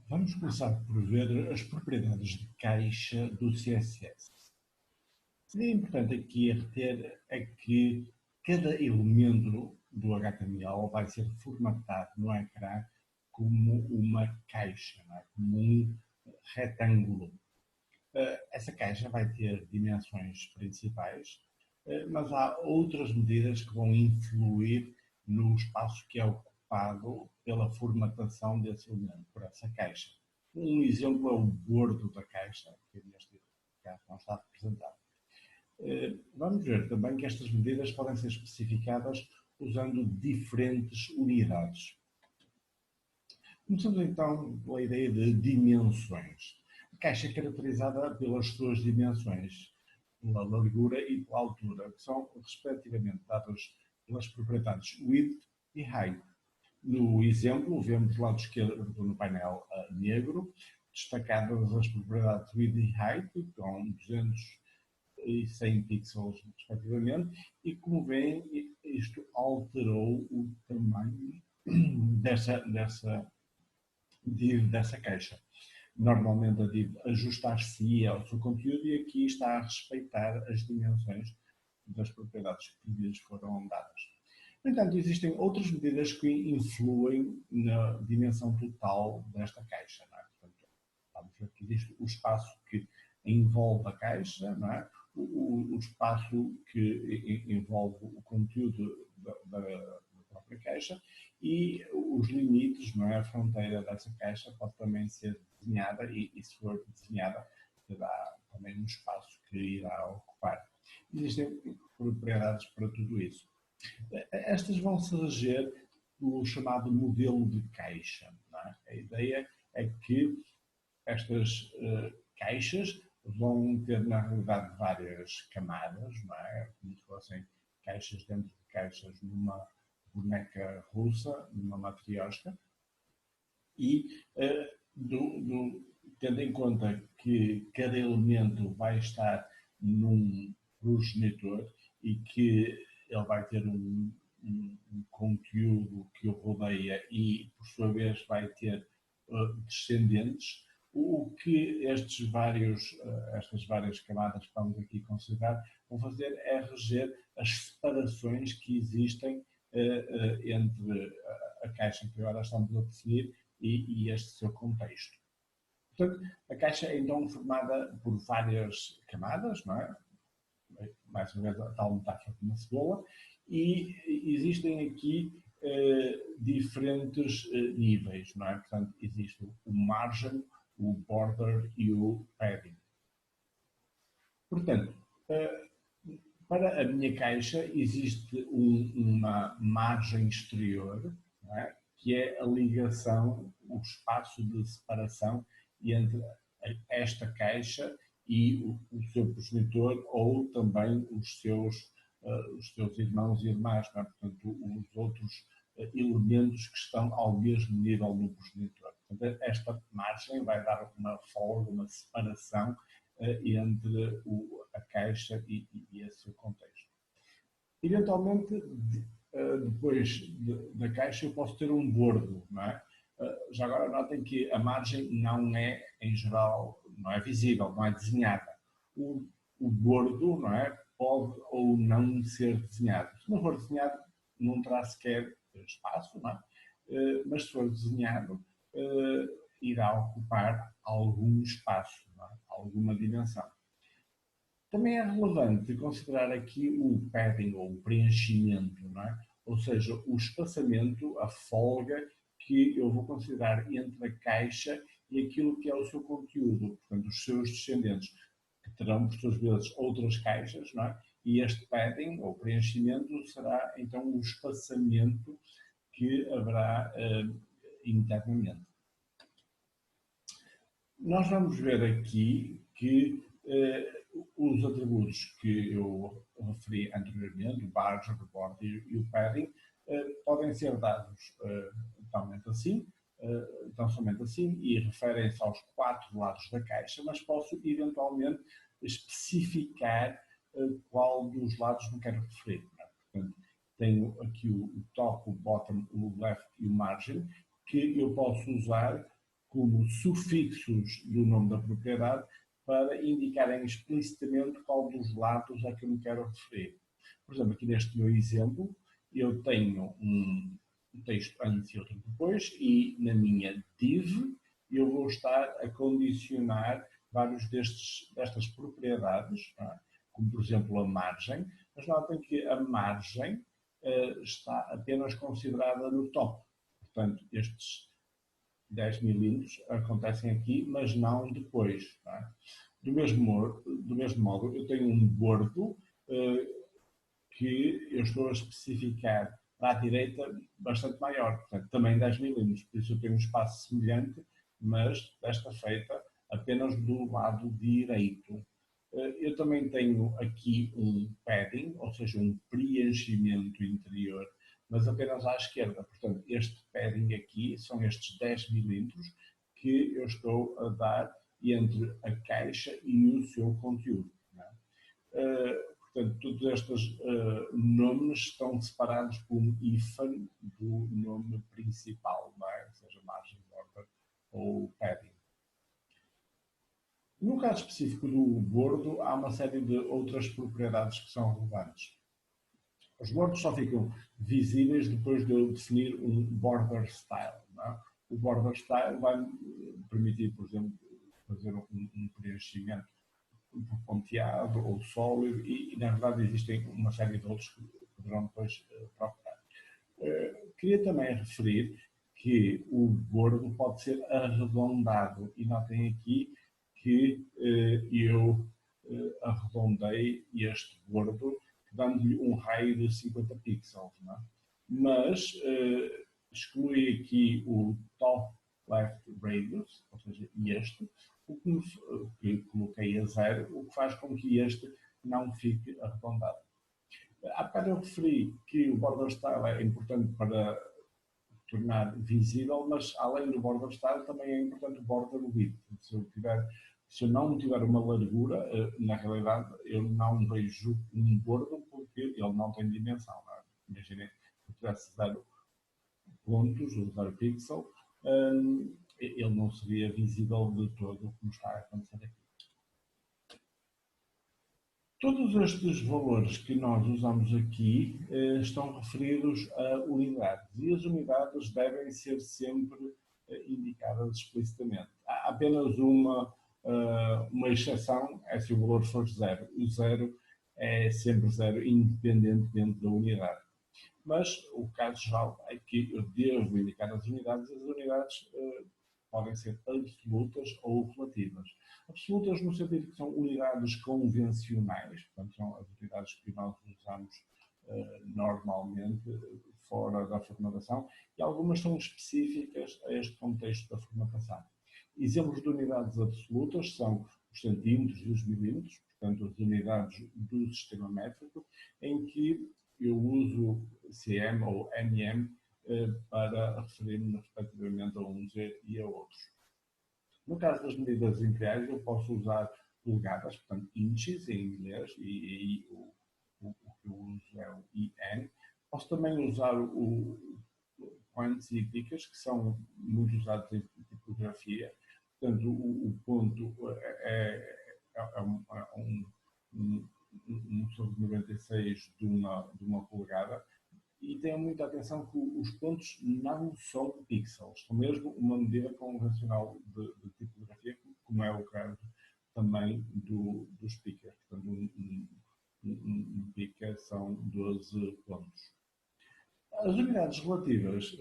Vamos começar por ver as propriedades de caixa do CSS. O que é importante aqui a reter é que cada elemento do HTML vai ser formatado no ecrã como uma caixa, não é? Como um retângulo. Essa caixa vai ter dimensões principais, mas há outras medidas que vão influir no espaço que é ocupado pela formatação desse elemento, por essa caixa. Um exemplo é o bordo da caixa, que neste caso não está representado. Vamos ver também que estas medidas podem ser especificadas usando diferentes unidades. Começamos então pela ideia de dimensões. A caixa é caracterizada pelas suas dimensões, pela largura e pela altura, que são respectivamente dadas pelas propriedades width e height. No exemplo, vemos do lado esquerdo no painel negro, destacadas as propriedades width e height, com 200 e 100 pixels respectivamente, e como veem, isto alterou o tamanho dessa caixa. Normalmente a div ajustar-se-ia ao seu conteúdo e aqui está a respeitar as dimensões das propriedades que lhes foram dadas. No entanto, existem outras medidas que influem na dimensão total desta caixa. Não é? Portanto, vamos ver que existe o espaço que envolve a caixa, não é? O espaço que envolve o conteúdo da própria caixa e os limites, não é? A fronteira dessa caixa pode também ser desenhada e se for desenhada, terá também um espaço que irá ocupar. Existem propriedades para tudo isso. Estas vão se reger pelo chamado modelo de caixa. Não é? A ideia é que estas caixas vão ter, na realidade, várias camadas, não é? Como se fossem caixas dentro de caixas numa boneca russa, numa matriosca, e tendo em conta que cada elemento vai estar num progenitor e que ele vai ter um conteúdo que o rodeia e, por sua vez, vai ter descendentes, o que estas várias camadas que vamos aqui considerar vão fazer é reger as separações que existem entre a caixa que agora estamos a definir e este seu contexto. Portanto, a caixa é então formada por várias camadas, não é? Mais uma vez a tal metáfora como uma cebola, e existem aqui diferentes níveis, não é? Portanto, existe o margin, o border e o padding. Portanto, para a minha caixa existe uma margem exterior, não é? Que é a ligação, o espaço de separação entre esta caixa e o seu progenitor ou também os seus irmãos e irmãs, não é? Portanto, os outros elementos que estão ao mesmo nível no progenitor. Portanto, esta margem vai dar uma folga, uma separação entre a caixa e esse seu contexto. Eventualmente, depois da caixa, eu posso ter um bordo, não é? Já agora notem que a margem não é, em geral, não é visível, não é desenhada. O bordo, não é? Pode ou não ser desenhado. Se não for desenhado, não terá sequer espaço, não é? Mas se for desenhado, irá ocupar algum espaço, não é? Alguma dimensão. Também é relevante considerar aqui o padding ou o preenchimento, não é? Ou seja, o espaçamento, a folga que eu vou considerar entre a caixa e aquilo que é o seu conteúdo, portanto, os seus descendentes, que terão, por suas vezes, outras caixas, não é? E este padding, ou preenchimento, será então o espaçamento que haverá internamente. Nós vamos ver aqui que os atributos que eu referi anteriormente, o margin, o border e o padding, podem ser dados tão somente assim, e referem-se aos 4 lados da caixa, mas posso eventualmente especificar qual dos lados me quero referir. Não é? Portanto, tenho aqui o top, o bottom, o left e o margin, que eu posso usar como sufixos do nome da propriedade para indicarem explicitamente qual dos lados a que eu me quero referir. Por exemplo, aqui neste meu exemplo, eu tenho um texto antes e outro depois, e na minha div eu vou estar a condicionar vários destas propriedades, é? Como por exemplo a margem, mas notem que a margem está apenas considerada no top. Portanto, estes 10 milímetros acontecem aqui, mas não depois. Não é? Do mesmo modo, eu tenho um bordo que eu estou a especificar para a direita bastante maior, portanto, também 10 milímetros, por isso eu tenho um espaço semelhante, mas desta feita apenas do lado direito. Eu também tenho aqui um padding, ou seja, um preenchimento interior, mas apenas à esquerda. Portanto, este padding aqui são estes 10 milímetros que eu estou a dar entre a caixa e o seu conteúdo. Portanto, todos estes nomes estão separados por um hífen do nome principal, não é? Seja margem, border ou padding. No caso específico do bordo, há uma série de outras propriedades que são relevantes. Os bordos só ficam visíveis depois de eu definir um border style. Não é? O border style vai permitir, por exemplo, fazer um preenchimento ponteado ou sólido e, na verdade, existem uma série de outros que poderão depois procurar. Queria também referir que o bordo pode ser arredondado e notem aqui que eu arredondei este bordo dando-lhe um raio de 50 pixels, não é? Mas exclui aqui o top left radius, ou seja, este, o que coloquei a 0, o que faz com que este não fique arredondado. Há bocado eu referi que o border style é importante para tornar visível, mas além do border style também é importante o border width. Se eu não tiver uma largura, na realidade eu não vejo um bordo porque ele não tem dimensão. Não é? Imaginem, se eu tivesse 0 pontos, ou 0 pixel, ele não seria visível de todo como está a acontecer aqui. Todos estes valores que nós usamos aqui estão referidos a unidades e as unidades devem ser sempre indicadas explicitamente. Há apenas uma exceção, é se o valor for 0. O 0 é sempre 0, independentemente da unidade. Mas o caso geral é que eu devo indicar as unidades podem ser absolutas ou relativas. Absolutas no sentido que são unidades convencionais, portanto são as unidades que nós usamos normalmente fora da formatação, e algumas são específicas a este contexto da formatação. Exemplos de unidades absolutas são os centímetros e os milímetros, portanto as unidades do sistema métrico, em que eu uso cm ou mm para referir-me respectivamente a uns e a outros. No caso das medidas imperiais, eu posso usar polegadas, portanto inches em inglês, e o que eu uso é o IN. Posso também usar o points e dicas, que são muito usados em tipografia. Portanto, o ponto é um sobre 96 de uma polegada. E tenham muita atenção que os pontos não são pixels, são mesmo uma medida convencional de tipografia, como é o caso também dos pickers. Portanto, um picker são 12 pontos. As unidades relativas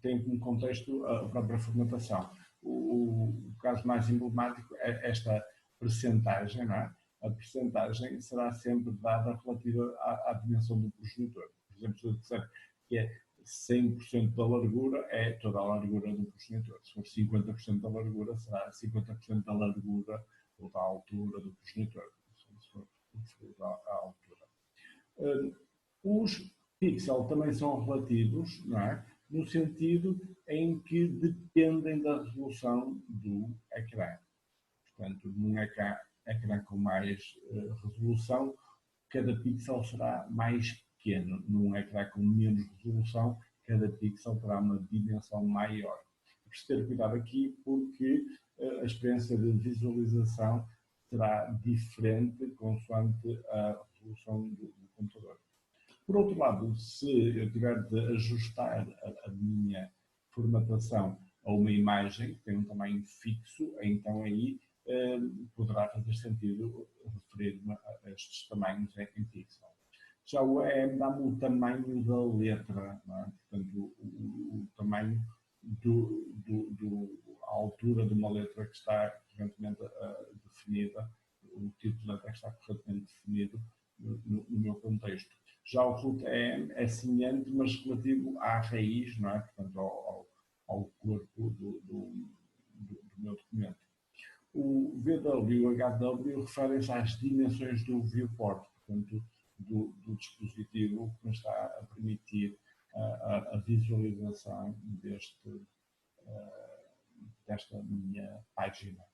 têm como contexto a própria formatação. O caso mais emblemático é esta percentagem, não é? A percentagem será sempre dada relativa à dimensão do progenitor. Por exemplo, se eu disser que é 100% da largura, é toda a largura do progenitor. Se for 50% da largura, será 50% da largura ou da altura do progenitor. Se for referido à altura. Os pixels também são relativos, não é? No sentido em que dependem da resolução do ecrã. Portanto, num ecrã com mais resolução, cada pixel será mais pequeno. Num ecrã com menos resolução, cada pixel terá uma dimensão maior. É preciso ter cuidado aqui porque a experiência de visualização será diferente consoante a resolução do computador. Por outro lado, se eu tiver de ajustar a minha formatação a uma imagem que tem um tamanho fixo, então aí poderá fazer sentido referir-me a estes tamanhos em pixel. Já o EM dá-me o tamanho da letra, não é? Portanto, o tamanho a altura de uma letra que está corretamente definida, o tipo de letra que está corretamente definido no meu contexto. Já o root é semelhante, mas relativo à raiz, não é? Portanto, ao corpo do meu documento. O VW e o HW referem-se às dimensões do viewport, portanto, do dispositivo que me está a permitir a visualização desta minha página.